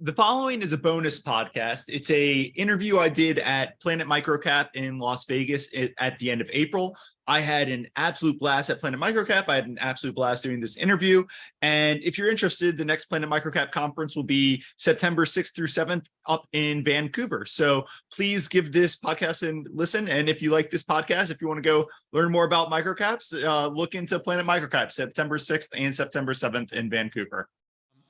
The following is a bonus podcast. It's a interview I did at Planet MicroCap in Las Vegas at the end of April. I had an absolute blast at Planet MicroCap. I had an absolute blast doing this interview. And if you're interested, the next Planet MicroCap conference will be September 6th through 7th up in Vancouver. So please give this podcast a listen. And if you like this podcast, if you want to go learn more about microcaps, look into Planet MicroCap, September 6th and September 7th in Vancouver.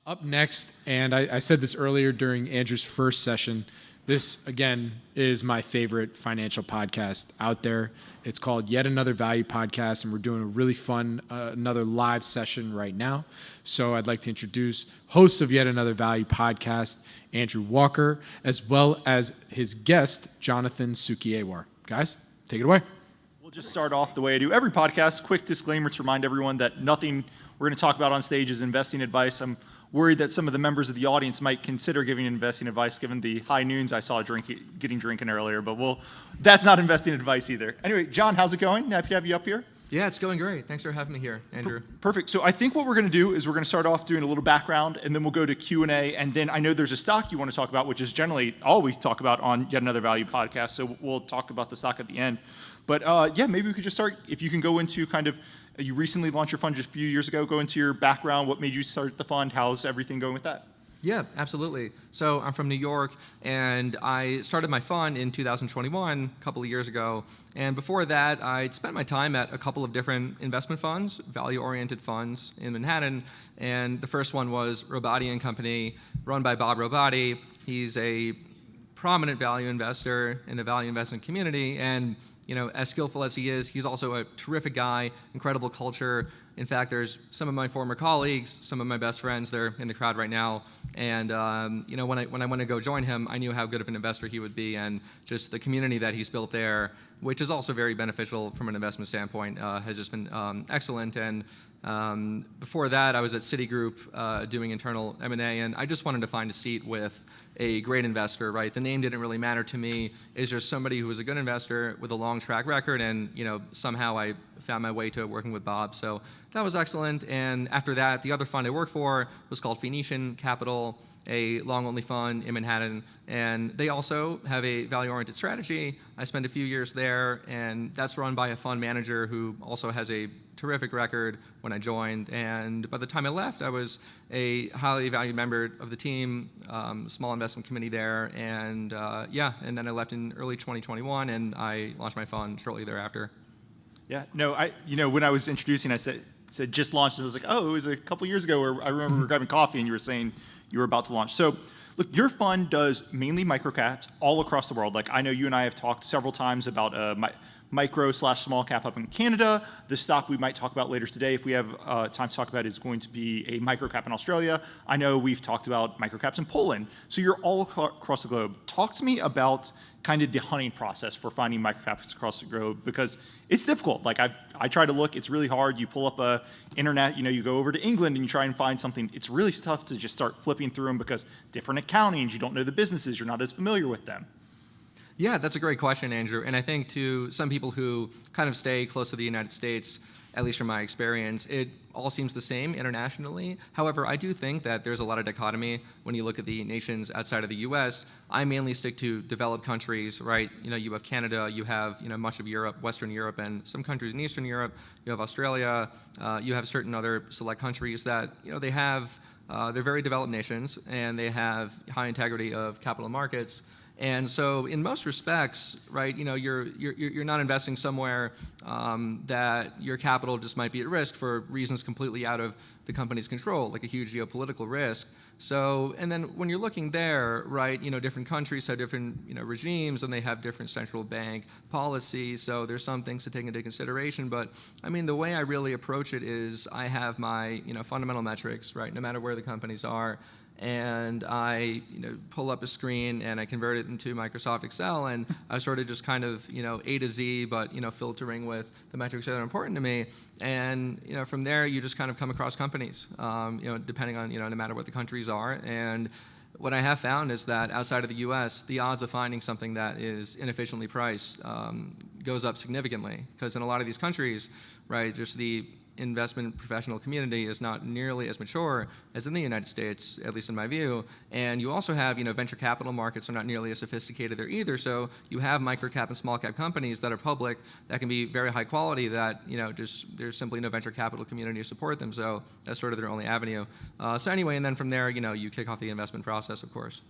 Up next, and I said this earlier during Andrew's first session, this, again, is my favorite financial podcast out there. It's called Yet Another Value Podcast, and we're doing a really fun, another live session right now. So I'd like to introduce hosts of Yet Another Value Podcast, Andrew Walker, as well as his guest, Jonathan Cukierwar. Guys, take it away. We'll just start off the way I do every podcast. Quick disclaimer to remind everyone that nothing we're going to talk about on stage is investing advice. I'm worried that some of the members of the audience might consider giving investing advice given the high noons I saw drinking earlier, but that's not investing advice either. Anyway, John, how's it going? Happy to have you up here. Yeah, it's going great. Thanks for having me here, Andrew. Perfect. So I think what we're going to do is we're going to start off doing a little background, and then we'll go to Q&A, and then I know there's a stock you want to talk about, which is generally all we talk about on Yet Another Value Podcast, so we'll talk about the stock at the end. But yeah, maybe we could just start, if you can go into kind of, you recently launched your fund just a few years ago, go into your background, what made you start the fund, how's everything going with that? Yeah, absolutely. So I'm from New York, and I started my fund in 2021, a couple of years ago. And before that, I'd spent my time at a couple of different investment funds, value-oriented funds in Manhattan. And the first one was Robati & Company, run by Bob Robati. He's a prominent value investor in the value investment community. And you know, as skillful as he is, he's also a terrific guy, incredible culture. In fact, there's some of my former colleagues, some of my best friends, they're in the crowd right now. And you know, when I went to go join him, I knew how good of an investor he would be, and just the community that he's built there, which is also very beneficial from an investment standpoint, has just been excellent. And before that, I was at Citigroup doing internal M&A, and I just wanted to find a seat with a great investor, right? The name didn't really matter to me. Is there somebody who was a good investor with a long track record? And you know, somehow I found my way to working with Bob. So that was excellent. And after that, the other fund I worked for was called Phoenician Capital, a long-only fund in Manhattan. And they also have a value-oriented strategy. I spent a few years there, and that's run by a fund manager who also has a terrific record when I joined. And by the time I left, I was a highly valued member of the team, small investment committee there. And yeah, and then I left in early 2021, and I launched my fund shortly thereafter. Yeah, no, when I was introducing, I said just launched, and I was like, oh, it was a couple years ago where I remember we were grabbing coffee and you were saying you were about to launch. So look, your fund does mainly microcaps all across the world. Like I know you and I have talked several times about micro/small cap up in Canada. The stock we might talk about later today, if we have time to talk about, is going to be a microcap in Australia. I know we've talked about microcaps in Poland. So you're all across the globe. Talk to me about kind of the hunting process for finding microcaps across the globe, because it's difficult. Like I try to look, it's really hard. You pull up a internet, you go over to England and you try and find something. It's really tough to just start flipping through them because different accountings, you don't know the businesses, you're not as familiar with them. Yeah, that's a great question, Andrew. And I think to some people who kind of stay close to the United States, at least from my experience, it all seems the same internationally. However, I do think that there's a lot of dichotomy when you look at the nations outside of the US. I mainly stick to developed countries, right? You have Canada, you have much of Europe, Western Europe, and some countries in Eastern Europe. You have Australia, you have certain other select countries that they have, they're very developed nations, and they have high integrity of capital markets. And so, in most respects, right, you're not investing somewhere that your capital just might be at risk for reasons completely out of the company's control, like a huge geopolitical risk. So, and then when you're looking there, right, different countries have different regimes, and they have different central bank policies. So there's some things to take into consideration. But I mean, the way I really approach it is I have my fundamental metrics, right, no matter where the companies are. And I pull up a screen and I convert it into Microsoft Excel, and I sort of just kind of A to Z, but filtering with the metrics that are important to me. And from there you just kind of come across companies, depending on no matter what the countries are. And what I have found is that outside of the U.S., the odds of finding something that is inefficiently priced goes up significantly, because in a lot of these countries, right, there's the investment professional community is not nearly as mature as in the United States, at least in my view. And you also have, venture capital markets are not nearly as sophisticated there either. So you have microcap and small cap companies that are public that can be very high quality that, just there's simply no venture capital community to support them. So that's sort of their only avenue. So anyway, and then from there, you kick off the investment process, of course.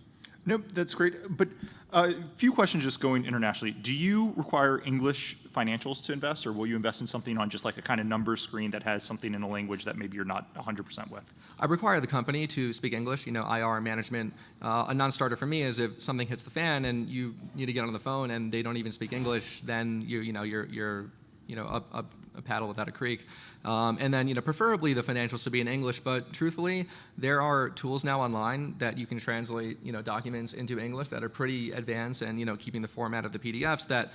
Nope, that's great. But a few questions just going internationally. Do you require English financials to invest, or will you invest in something on just like a kind of numbers screen that has something in a language that maybe you're not 100% with? I require the company to speak English, IR management. A non-starter for me is if something hits the fan and you need to get on the phone and they don't even speak English, then you're a paddle without a creek. And then, preferably the financials should be in English, but truthfully, there are tools now online that you can translate, documents into English that are pretty advanced and, keeping the format of the PDFs that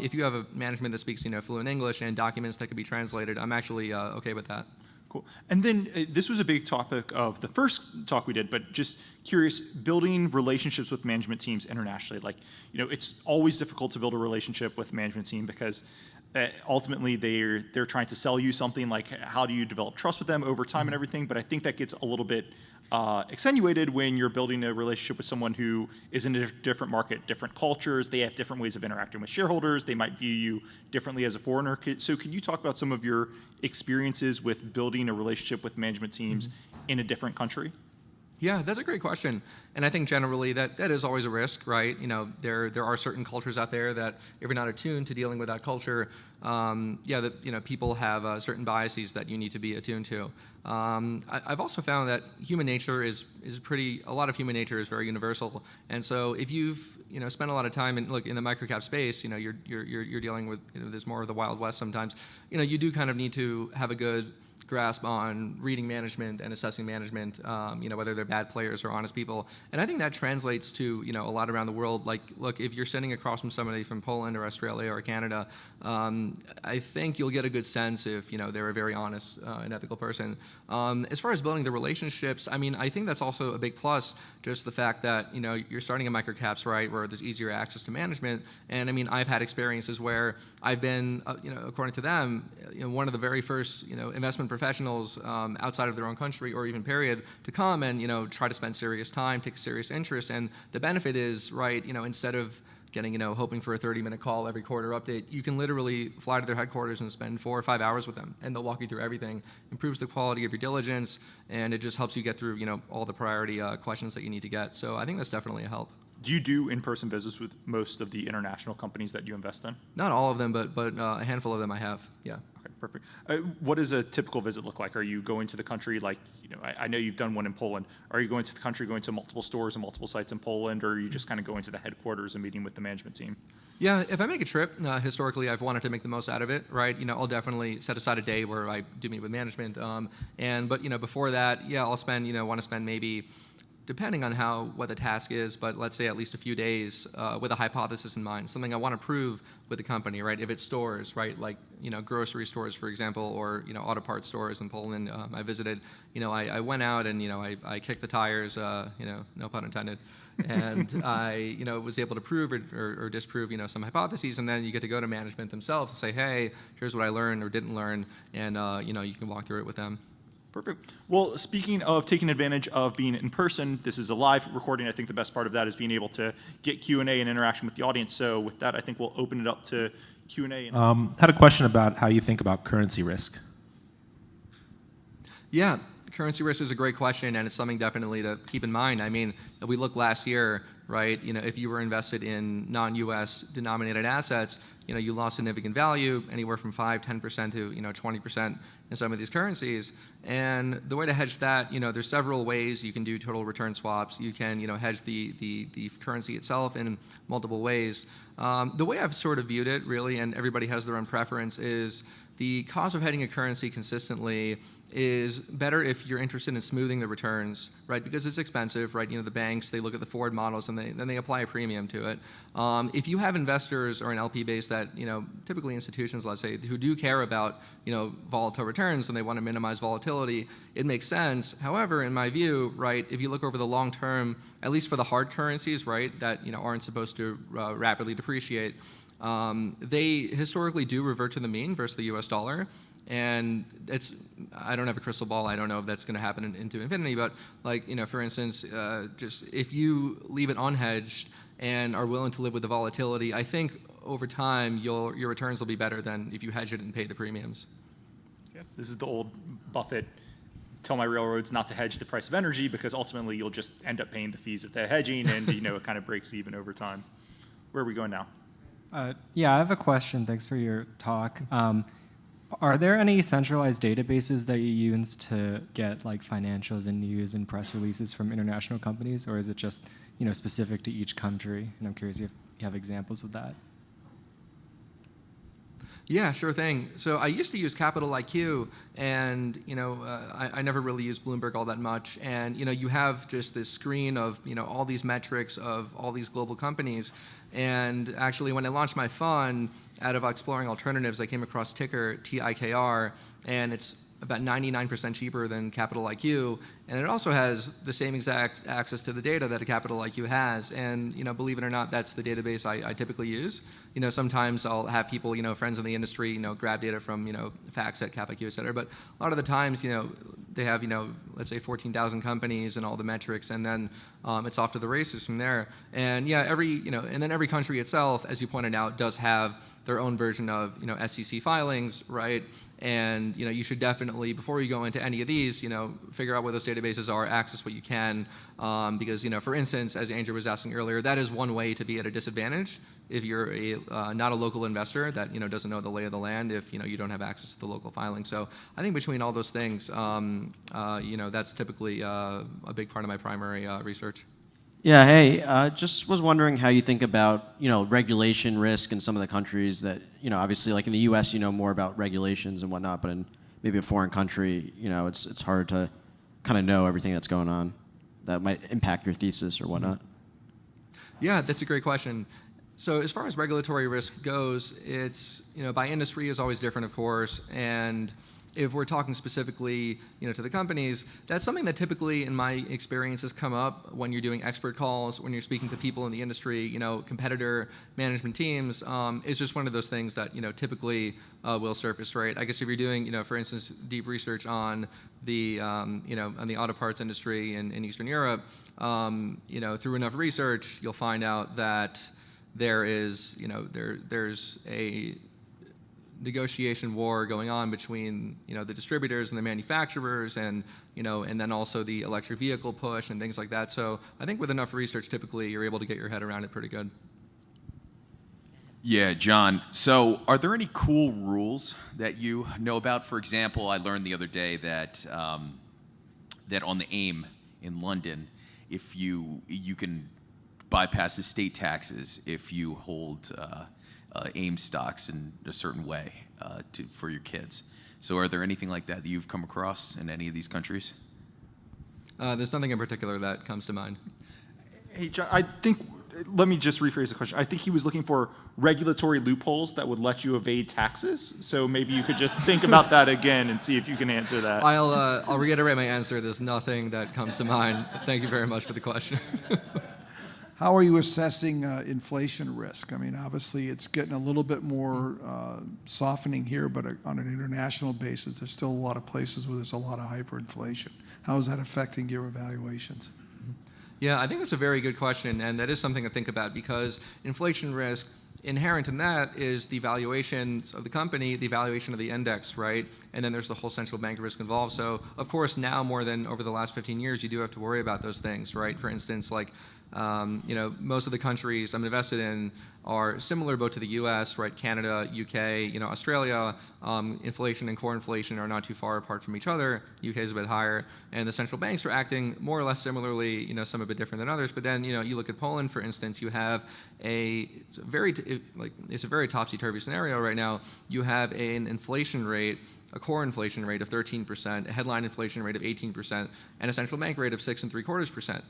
if you have a management that speaks, fluent English and documents that can be translated, I'm actually okay with that. Cool. And then this was a big topic of the first talk we did, but just curious, building relationships with management teams internationally. Like, it's always difficult to build a relationship with a management team because ultimately they're trying to sell you something. Like, how do you develop trust with them over time and everything? But I think that gets a little bit accentuated when you're building a relationship with someone who is in a different market, different cultures. They have different ways of interacting with shareholders. They might view you differently as a foreigner. So can you talk about some of your experiences with building a relationship with management teams in a different country? Yeah, that's a great question. And I think generally that is always a risk, right? There are certain cultures out there that if you're not attuned to dealing with that culture, people have certain biases that you need to be attuned to. I've also found that human nature a lot of human nature is very universal. And so if you've spent a lot of time in the microcap space, you're dealing with there's more of the Wild West sometimes. You do kind of need to have a good grasp on reading management and assessing management, whether they're bad players or honest people. And I think that translates to, a lot around the world. Like, look, if you're sitting across from somebody from Poland or Australia or Canada, I think you'll get a good sense if, they're a very honest and ethical person. As far as building the relationships, I think that's also a big plus, just the fact that, you're starting in microcaps, right, where there's easier access to management. And I've had experiences where I've been, according to them, one of the very first, investment professionals outside of their own country or even period to come and try to spend serious time, take a serious interest. And the benefit is, right, instead of getting hoping for a 30-minute call every quarter update, you can literally fly to their headquarters and spend 4 or 5 hours with them, and they'll walk you through everything. Improves the quality of your diligence, and it just helps you get through all the priority questions that you need to get. So I think that's definitely a help. Do you do in-person visits with most of the international companies that you invest in? Not all of them, but a handful of them I have. Yeah. Okay, perfect. What does a typical visit look like? Are you going to the country, like, I know you've done one in Poland. Are you going to the country, going to multiple stores and multiple sites in Poland, or are you just kind of going to the headquarters and meeting with the management team? Yeah, if I make a trip, historically I've wanted to make the most out of it, right? I'll definitely set aside a day where I do meet with management. But before that, yeah, I'll want to spend maybe, depending on what the task is, but let's say at least a few days with a hypothesis in mind, something I want to prove with the company, right? If it's stores, right, like grocery stores, for example, or auto parts stores in Poland, I visited. I went out and I kicked the tires, no pun intended, and I was able to prove or disprove some hypotheses, and then you get to go to management themselves and say, hey, here's what I learned or didn't learn, and you can walk through it with them. Perfect. Well, speaking of taking advantage of being in person, this is a live recording. I think the best part of that is being able to get Q&A and interaction with the audience. So with that, I think we'll open it up to Q&A. Had a question about how you think about currency risk. Yeah, currency risk is a great question, and it's something definitely to keep in mind. If we look last year, right, if you were invested in non-U.S. denominated assets, you lost significant value, anywhere from 5-10% to 20% in some of these currencies. And the way to hedge that, there's several ways. You can do total return swaps. You can hedge the currency itself in multiple ways. The way I've sort of viewed it, really, and everybody has their own preference, is the cost of hedging a currency consistently is better if you're interested in smoothing the returns, right? Because it's expensive, right? The banks, they look at the forward models and then they apply a premium to it. If you have investors or an LP base that, typically institutions, let's say, who do care about, volatile returns and they want to minimize volatility, it makes sense. However, in my view, right, if you look over the long term, at least for the hard currencies, right, that, aren't supposed to rapidly depreciate, they historically do revert to the mean versus the US dollar. And I don't have a crystal ball. I don't know if that's going to happen into infinity. But like, for instance, just if you leave it unhedged and are willing to live with the volatility, I think over time your returns will be better than if you hedge it and pay the premiums. Yeah. This is the old Buffett, tell my railroads not to hedge the price of energy because ultimately you'll just end up paying the fees of the hedging and it kind of breaks even over time. Where are we going now? Yeah, I have a question. Thanks for your talk. Are there any centralized databases that you use to get like financials and news and press releases from international companies, or is it just specific to each country? And I'm curious if you have examples of that. Yeah, sure thing. So I used to use Capital IQ, and I never really used Bloomberg all that much. And you have just this screen of all these metrics of all these global companies. And actually, when I launched my fund, out of exploring alternatives, I came across ticker TIKR, and it's about 99% cheaper than Capital IQ, and it also has the same exact access to the data that a Capital IQ has. And believe it or not, that's the database I typically use. Sometimes I'll have people, friends in the industry, grab data from FactSet, Cap IQ, et cetera. But a lot of the times, they have let's say 14,000 companies and all the metrics, and then it's off to the races from there. And yeah, and then every country itself, as you pointed out, does have their own version of SEC filings, right? And you should definitely, before you go into any of these, figure out where those databases are, access what you can, because for instance, as Andrew was asking earlier, that is one way to be at a disadvantage if you're not a local investor that doesn't know the lay of the land, if you don't have access to the local filing. So I think between all those things, that's typically a big part of my primary research. Yeah, hey, just was wondering how you think about, regulation risk in some of the countries that, obviously like in the US, more about regulations and whatnot, but in maybe a foreign country, it's hard to kind of know everything that's going on that might impact your thesis or whatnot. Yeah, that's a great question. So as far as regulatory risk goes, it's, by industry is always different, of course, and if we're talking specifically, to the companies, that's something that typically, in my experience, has come up when you're doing expert calls, when you're speaking to people in the industry, competitor management teams. It's just one of those things that typically will surface, right? I guess if you're doing, for instance, deep research on the, on the auto parts industry in Eastern Europe, through enough research, you'll find out that there is, there's a negotiation war going on between the distributors and the manufacturers, and and then also the electric vehicle push and things like that. So I think with enough research, typically you're able to get your head around it pretty good. Yeah, John. So are there any cool rules that you know about? For example, I learned the other day that that on the AIM in London, if you can bypass the state taxes if you hold AIM stocks in a certain way for your kids. So are there anything like that you've come across in any of these countries? There's nothing in particular that comes to mind. Hey, John, let me just rephrase the question. I think he was looking for regulatory loopholes that would let you evade taxes. So maybe you could just think about that again and see if you can answer that. I'll reiterate my answer. There's nothing that comes to mind. Thank you very much for the question. How are you assessing inflation risk? I mean, obviously, it's getting a little bit more softening here, but on an international basis, there's still a lot of places where there's a lot of hyperinflation. How is that affecting your evaluations? Yeah, I think that's a very good question, and that is something to think about, because inflation risk, inherent in that is the valuations of the company, the valuation of the index, right? And then there's the whole central bank risk involved. So, of course, now more than over the last 15 years, you do have to worry about those things, right? For instance, like, most of the countries I'm invested in are similar both to the U.S., right? Canada, UK, Australia. Inflation and core inflation are not too far apart from each other. UK is a bit higher, and the central banks are acting more or less similarly. Some a bit different than others. But then, you look at Poland, for instance. You have it's a very topsy-turvy scenario right now. You have an inflation rate, a core inflation rate of 13%, a headline inflation rate of 18%, and a central bank rate of 6.75%.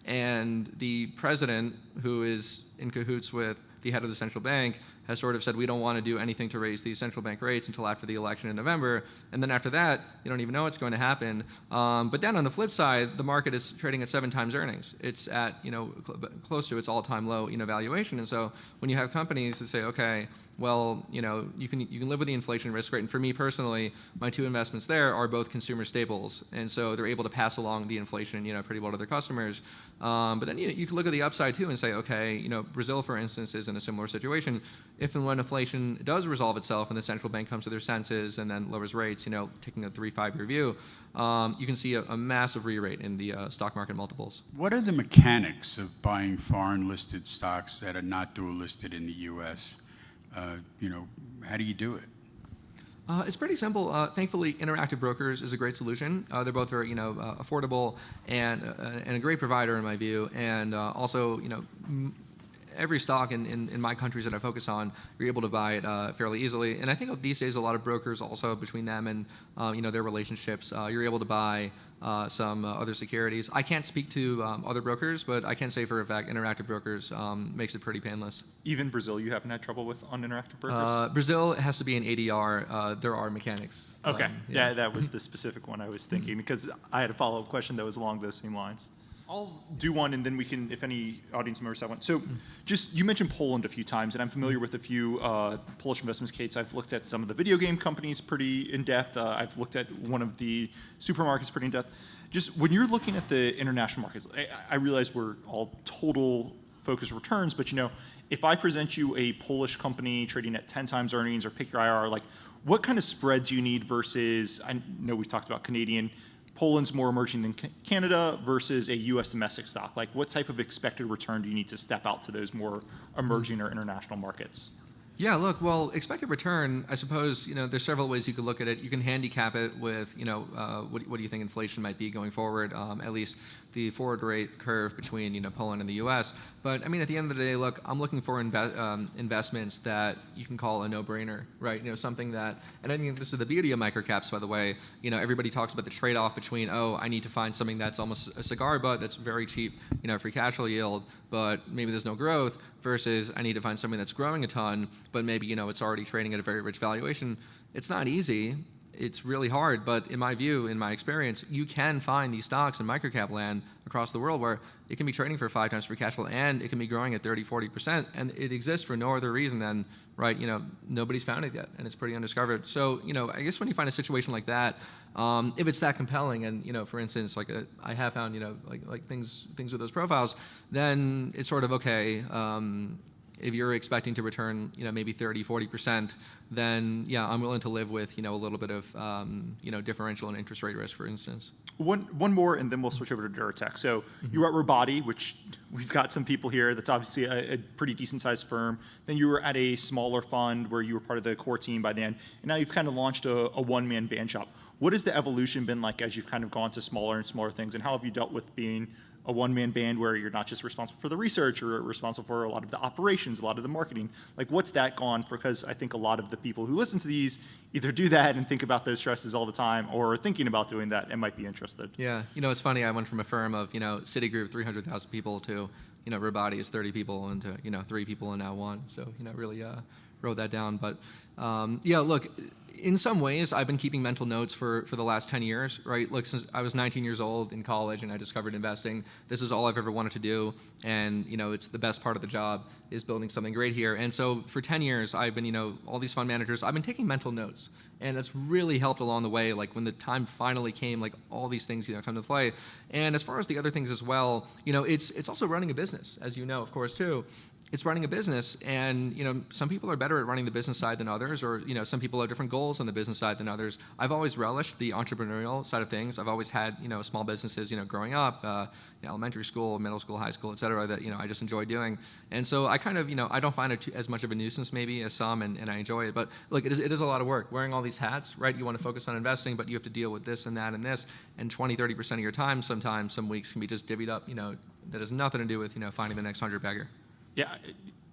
And the president, who is in cahoots with the head of the central bank, has sort of said, we don't want to do anything to raise these central bank rates until after the election in November. And then after that, you don't even know what's going to happen. But then on the flip side, the market is trading at 7 times earnings. It's at close to its all-time low valuation. And so when you have companies that say, okay, well, you know, you can live with the inflation risk rate. And for me personally, my two investments there are both consumer staples, and so they're able to pass along the inflation, you know, pretty well to their customers. But then you can look at the upside too and say, okay, you know, Brazil, for instance, is in a similar situation. If and when inflation does resolve itself and the central bank comes to their senses and then lowers rates, you know, taking a 3-5 year view, you can see a massive re-rate in the stock market multiples. What are the mechanics of buying foreign listed stocks that are not dual listed in the U.S.? You know, how do you do it? It's pretty simple. Thankfully, Interactive Brokers is a great solution. They're both very, you know, affordable and a great provider in my view. And also, you know, every stock in my countries that I focus on, you're able to buy it fairly easily. And I think these days a lot of brokers also, between them and you know, their relationships, you're able to buy some other securities. I can't speak to other brokers, but I can say for a fact Interactive Brokers makes it pretty painless. Even Brazil, you haven't had trouble with on Interactive Brokers? Brazil has to be an ADR. There are mechanics. Okay, yeah, that was the specific one I was thinking, because I had a follow-up question that was along those same lines. I'll do one, and then we can, if any audience members have one. So just, you mentioned Poland a few times, and I'm familiar with a few Polish investments case. I've looked at some of the video game companies pretty in-depth. I've looked at one of the supermarkets pretty in-depth. Just when you're looking at the international markets, I realize we're all total focused returns, but you know, if I present you a Polish company trading at 10 times earnings, or pick your IRR, like what kind of spread do you need versus, I know we've talked about Canadian, Poland's more emerging than Canada versus a U.S. domestic stock. Like, what type of expected return do you need to step out to those more emerging or international markets? Yeah, look, well, expected return, I suppose, you know, there's several ways you could look at it. You can handicap it with, you know, what do you think inflation might be going forward, at least the forward rate curve between, you know, Poland and the U.S. But, I mean, at the end of the day, look, I'm looking for investments that you can call a no-brainer, right? You know, something that, and I think this is the beauty of microcaps, by the way. You know, everybody talks about the trade-off between, oh, I need to find something that's almost a cigar butt that's very cheap, you know, free cash flow yield, but maybe there's no growth, versus I need to find something that's growing a ton, but maybe, you know, it's already trading at a very rich valuation. It's not easy. It's really hard, but in my view, in my experience, you can find these stocks in microcap land across the world where it can be trading for 5 times free cash flow, and it can be growing at 30-40%, and it exists for no other reason than, right, you know, nobody's found it yet, and it's pretty undiscovered. So, you know, I guess when you find a situation like that, if it's that compelling, and, you know, for instance, like I have found, you know, like things with those profiles, then it's sort of okay. If you're expecting to return, you know, maybe 30-40%, then yeah, I'm willing to live with, you know, a little bit of, you know, differential and interest rate risk, for instance. One more, and then we'll switch over to Duratec. So you were at Robati, which we've got some people here. That's obviously a pretty decent-sized firm. Then you were at a smaller fund where you were part of the core team by the end, and now you've kind of launched a one-man band shop. What has the evolution been like as you've kind of gone to smaller and smaller things, and how have you dealt with being a one-man band where you're not just responsible for the research, or responsible for a lot of the operations, a lot of the marketing? Like, what's that gone for? Because I think a lot of the people who listen to these either do that and think about those stresses all the time, or are thinking about doing that and might be interested. Yeah, you know, it's funny. I went from a firm of, you know, Citigroup, 300,000 people, to, you know, Robati is 30 people, and to, you know, 3 people and now 1. So, you know, really wrote that down. But yeah, look, in some ways, I've been keeping mental notes for the last 10 years, right? Look, since I was 19 years old in college and I discovered investing, this is all I've ever wanted to do. And, you know, it's the best part of the job is building something great here. And so for 10 years, I've been, you know, all these fund managers, I've been taking mental notes. And that's really helped along the way. Like when the time finally came, like all these things, you know, come to play. And as far as the other things as well, you know, it's also running a business, as you know, of course, too. It's running a business, and, you know, some people are better at running the business side than others, or, you know, some people have different goals on the business side than others. I've always relished the entrepreneurial side of things. I've always had, you know, small businesses, you know, growing up, elementary school, middle school, high school, et cetera, that, you know, I just enjoy doing. And so I kind of, you know, I don't find it as much of a nuisance maybe as some, and I enjoy it. But look, it is a lot of work, wearing all these hats, right? You want to focus on investing, but you have to deal with this and that and this, and 20-30% of your time sometimes, some weeks can be just divvied up, you know, that has nothing to do with, you know, finding the next 100 bagger. Yeah,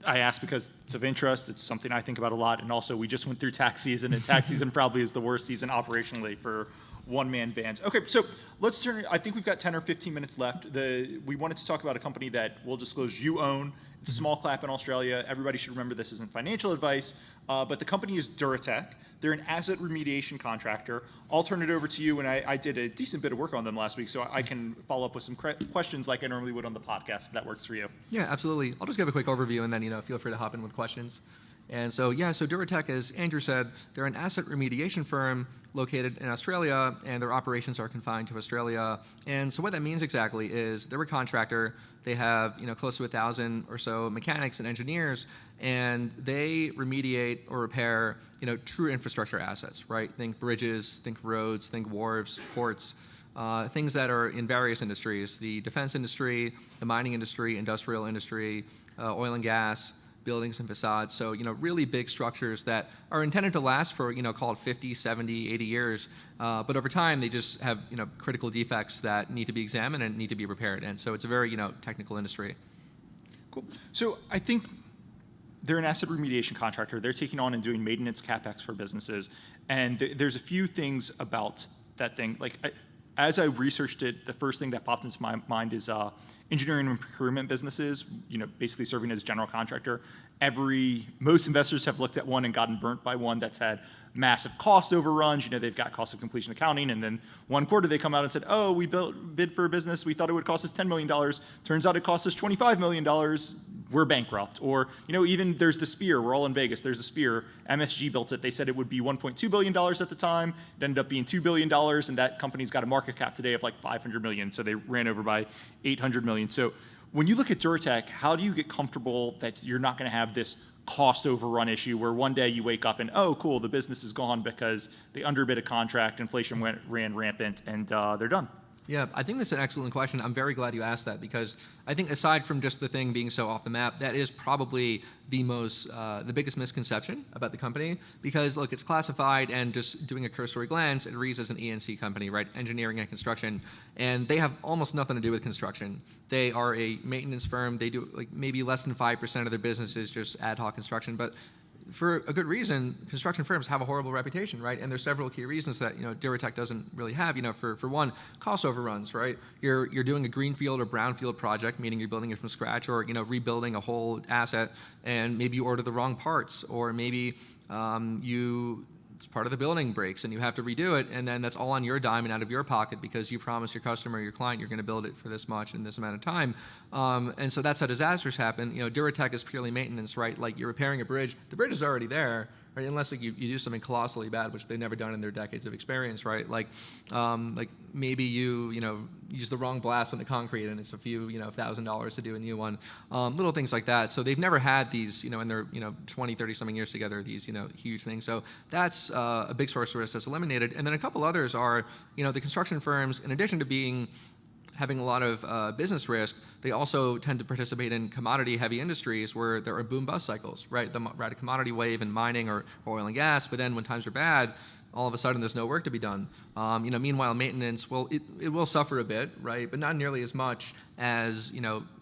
I ask because it's of interest. It's something I think about a lot. And also, we just went through tax season, and tax season probably is the worst season operationally for one-man bands. Okay, so let's turn. I think we've got 10 or 15 minutes left. We wanted to talk about a company that we'll disclose you own. It's a small cap in Australia. Everybody should remember this isn't financial advice, but the company is Duratec. They're an asset remediation contractor. I'll turn it over to you, and I did a decent bit of work on them last week, so I can follow up with some questions like I normally would on the podcast, if that works for you. Yeah, absolutely. I'll just give a quick overview, and then, you know, feel free to hop in with questions. And so, yeah, so Duratec, as Andrew said, they're an asset remediation firm located in Australia, and their operations are confined to Australia. And so what that means exactly is they're a contractor. They have, close to 1,000 or so mechanics and engineers, and they remediate or repair, true infrastructure assets, right? Think bridges, think roads, think wharves, ports, things that are in various industries: the defense industry, the mining industry, industrial industry, oil and gas, buildings and facades. So, really big structures that are intended to last for, call it 50, 70, 80 years. But over time, they just have, critical defects that need to be examined and need to be repaired. And so it's a very, technical industry. Cool. So I think they're an asset remediation contractor. They're taking on and doing maintenance CapEx for businesses. And there's a few things about that thing. Like, as I researched it, the first thing that popped into my mind is engineering and procurement businesses, basically serving as general contractor. Most investors have looked at one and gotten burnt by one that's had massive cost overruns. They've got cost of completion accounting, and then one quarter they come out and said, oh, we bid for a business, we thought it would cost us $10 million. Turns out it cost us $25 million. We're bankrupt. Or, even there's the Sphere. We're all in Vegas. There's a Sphere. MSG built it. They said it would be $1.2 billion at the time. It ended up being $2 billion, and that company's got a market cap today of like $500 million. So they ran over by $800 million. So when you look at Duratec, how do you get comfortable that you're not going to have this cost overrun issue where one day you wake up and, oh, cool, the business is gone because they underbid a contract, inflation ran rampant, and they're done? Yeah, I think that's an excellent question. I'm very glad you asked that, because I think aside from just the thing being so off the map, that is probably the biggest misconception about the company. Because look, it's classified, and just doing a cursory glance, it reads as an E&C company, right? Engineering and construction, and they have almost nothing to do with construction. They are a maintenance firm. They do like maybe less than 5% of their business is just ad hoc construction, but for a good reason. Construction firms have a horrible reputation, right? And there's several key reasons that Duratec doesn't really have. For one, cost overruns, right? You're doing a greenfield or brownfield project, meaning you're building it from scratch, or rebuilding a whole asset, and maybe you order the wrong parts, or maybe part of the building breaks and you have to redo it, and then that's all on your dime and out of your pocket because you promised your customer, your client, you're going to build it for this much in this amount of time. And so that's how disasters happen. Duratec is purely maintenance, right? Like, you're repairing a bridge, the bridge is already there, right? Unless you do something colossally bad, which they've never done in their decades of experience, right? Like maybe you use the wrong blast on the concrete and it's a few $1,000 to do a new one, little things like that. So they've never had these in their 20, 30 something years together, these huge things. So that's a big source of risk that's eliminated. And then a couple others are the construction firms, in addition to having a lot of business risk, they also tend to participate in commodity-heavy industries where there are boom-bust cycles, right? The commodity wave in mining or oil and gas, but then when times are bad, all of a sudden there's no work to be done. Meanwhile, maintenance, it will suffer a bit, right? But not nearly as much as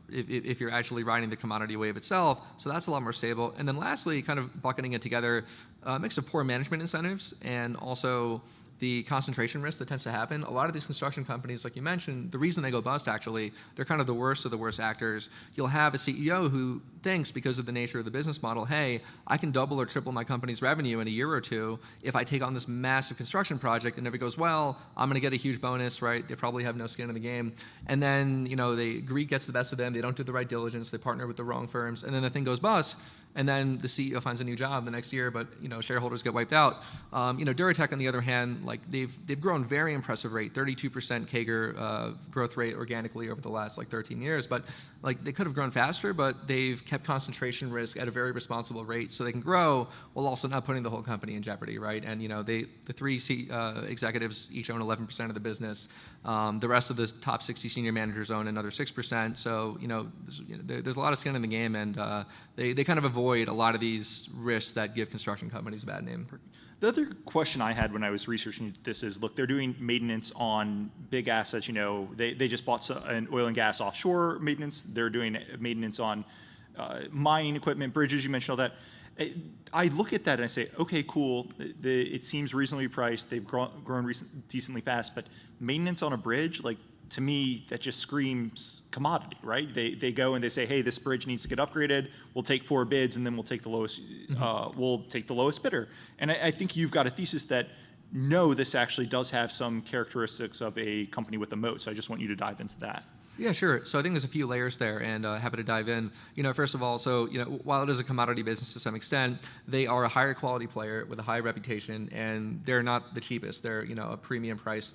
if you're actually riding the commodity wave itself. So that's a lot more stable. And then lastly, kind of bucketing it together, a mix of poor management incentives and also the concentration risk that tends to happen. A lot of these construction companies, like you mentioned, the reason they go bust, actually, they're kind of the worst of the worst actors. You'll have a CEO who thinks, because of the nature of the business model, hey, I can double or triple my company's revenue in a year or two if I take on this massive construction project, and if it goes well, I'm going to get a huge bonus, right? They probably have no skin in the game. And then, greed gets the best of them. They don't do the right diligence. They partner with the wrong firms. And then the thing goes bust, and then the CEO finds a new job the next year, but, shareholders get wiped out. Duratec, on the other hand, like they've grown very impressive rate, 32% CAGR growth rate organically over the last 13 years. But they could have grown faster, but they've kept concentration risk at a very responsible rate, so they can grow while also not putting the whole company in jeopardy, right? And the three executives each own 11% of the business. The rest of the top 60 senior managers own another 6%. So there's a lot of skin in the game, and they kind of avoid a lot of these risks that give construction companies a bad name. The other question I had when I was researching this is, look, they're doing maintenance on big assets. They just bought an oil and gas offshore maintenance. They're doing maintenance on mining equipment, bridges. You mentioned all that. I look at that and I say, okay, cool. It seems reasonably priced. They've grown decently fast, but maintenance on a bridge, to me, that just screams commodity, right? They go and they say, hey, this bridge needs to get upgraded. We'll take 4 bids, and then we'll take the lowest bidder. And I think you've got a thesis that, no, this actually does have some characteristics of a company with a moat. So I just want you to dive into that. Yeah, sure. So I think there's a few layers there, and happy to dive in. First of all, so while it is a commodity business to some extent, they are a higher quality player with a high reputation, and they're not the cheapest. They're a premium price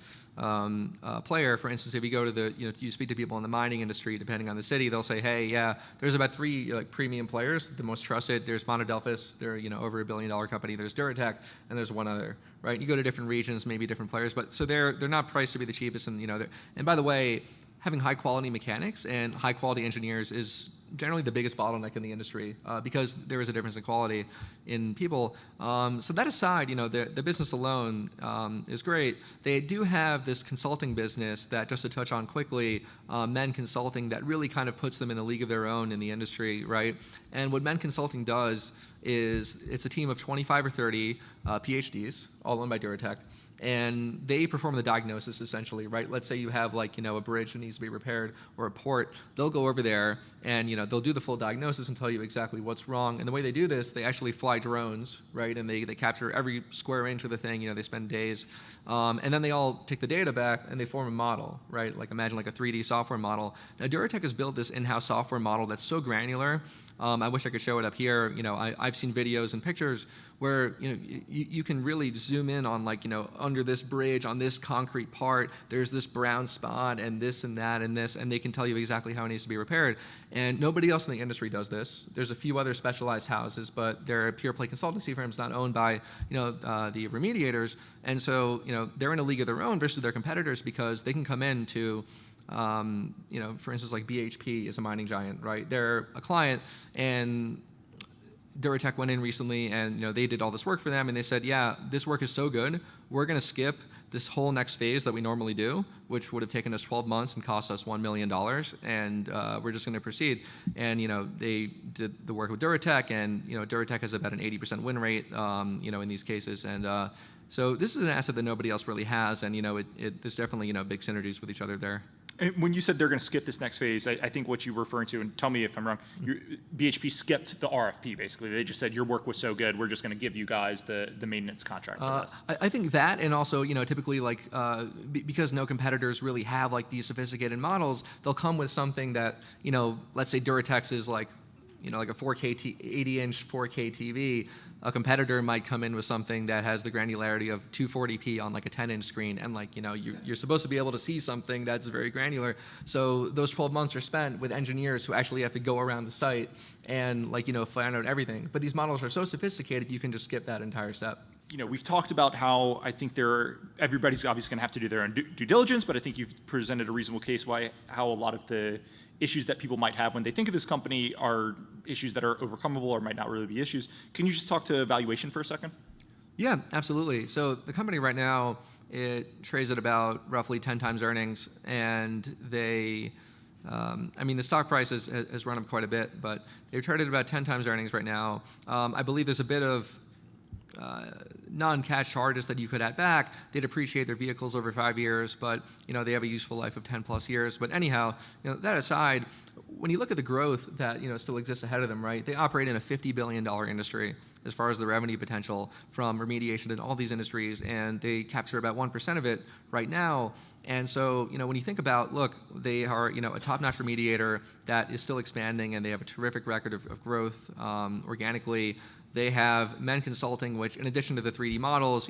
player. For instance, if you go to you speak to people in the mining industry, depending on the city, they'll say, hey, yeah, there's about 3 premium players. The most trusted, there's Monadelphous, they're over $1 billion company. There's Duratec, and there's one other. Right? You go to different regions, maybe different players, but so they're not priced to be the cheapest, and and by the way, having high quality mechanics and high quality engineers is generally the biggest bottleneck in the industry because there is a difference in quality in people. So that aside, the business alone is great. They do have this consulting business that, just to touch on quickly, Men Consulting, that really kind of puts them in a league of their own in the industry, right? And what Men Consulting does is it's a team of 25 or 30 PhDs, all owned by Duratec. And they perform the diagnosis essentially, right? Let's say you have a bridge that needs to be repaired or a port. They'll go over there and they'll do the full diagnosis and tell you exactly what's wrong. And the way they do this, they actually fly drones, right? And they capture every square inch of the thing. They spend days, and then they all take the data back and they form a model, right? Like imagine a 3D software model. Now Duratec has built this in-house software model that's so granular. I wish I could show it up here. I've seen videos and pictures where you can really zoom in on under this bridge on this concrete part there's this brown spot and this and that and this, and they can tell you exactly how it needs to be repaired. And nobody else in the industry does this. There's a few other specialized houses, but they're pure play consultancy firms not owned by the remediators, and so they're in a league of their own versus their competitors because they can come in to for instance, like BHP is a mining giant, right? They're a client, and Duratec went in recently, and they did all this work for them, and they said, yeah, this work is so good, we're going to skip this whole next phase that we normally do, which would have taken us 12 months and cost us $1 million, and we're just going to proceed. And they did the work with Duratec, and Duratec has about an 80% win rate, in these cases, and so this is an asset that nobody else really has, and there's definitely big synergies with each other there. And when you said they're going to skip this next phase, I think what you were referring to, and tell me if I'm wrong, BHP skipped the RFP, basically. They just said, your work was so good, we're just going to give you guys the maintenance contract for this. I think that, and also, typically, because no competitors really have, these sophisticated models, they'll come with something that, let's say Duratec is like a 80-inch 4K TV. A competitor might come in with something that has the granularity of 240p on a 10-inch screen, and you're supposed to be able to see something that's very granular. So those 12 months are spent with engineers who actually have to go around the site and find out everything. But these models are so sophisticated, you can just skip that entire step. We've talked about how I think everybody's obviously going to have to do their own due diligence, but I think you've presented a reasonable case how a lot of the issues that people might have when they think of this company are issues that are overcomable or might not really be issues. Can you just talk to valuation for a second? Yeah, absolutely. So the company right now, it trades at about roughly 10 times earnings, and they, the stock price has run up quite a bit, but they're traded at about 10 times earnings right now. I believe there's a bit of non-cash charges that you could add back. They depreciate their vehicles over 5 years, but they have a useful life of 10 plus years. But anyhow, that aside, when you look at the growth that still exists ahead of them, right? They operate in a $50 billion industry as far as the revenue potential from remediation in all these industries, and they capture about 1% of it right now. And so, when you think about, look, they are, a top-notch remediator that is still expanding, and they have a terrific record of growth organically. They have Men Consulting, which, in addition to the 3D models,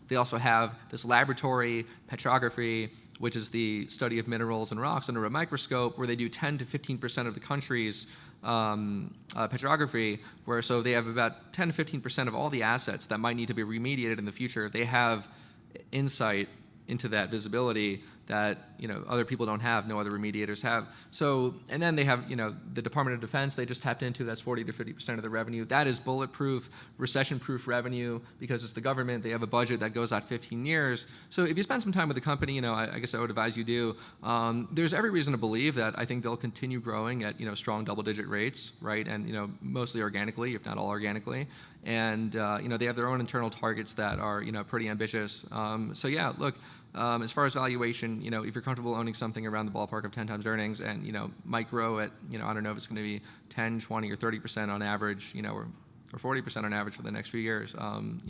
they also have this laboratory, petrography, which is the study of minerals and rocks under a microscope, where they do 10 to 15% of the country's petrography, so they have about 10 to 15% of all the assets that might need to be remediated in the future. They have insight into that visibility that other people don't have, no other remediators have. So, and then they have the Department of Defense they just tapped into. That's 40 to 50% of the revenue. That is bulletproof, recession-proof revenue because it's the government. They have a budget that goes out 15 years. So if you spend some time with the company, I guess I would advise you do. There's every reason to believe that I think they'll continue growing at strong double-digit rates, right? And mostly organically, if not all organically. And they have their own internal targets that are pretty ambitious. So yeah, look. As far as valuation, if you're comfortable owning something around the ballpark of 10 times earnings and, might grow at, I don't know if it's going to be 10, 20, or 30% on average, or 40% on average for the next few years, I'm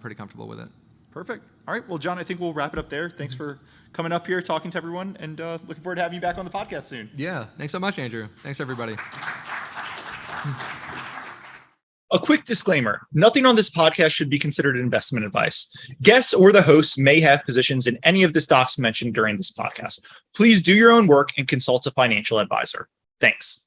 pretty comfortable with it. Perfect. All right. Well, John, I think we'll wrap it up there. Thanks for coming up here, talking to everyone, and looking forward to having you back on the podcast soon. Yeah. Thanks so much, Andrew. Thanks, everybody. A quick disclaimer. Nothing on this podcast should be considered investment advice. Guests or the hosts may have positions in any of the stocks mentioned during this podcast. Please do your own work and consult a financial advisor. Thanks.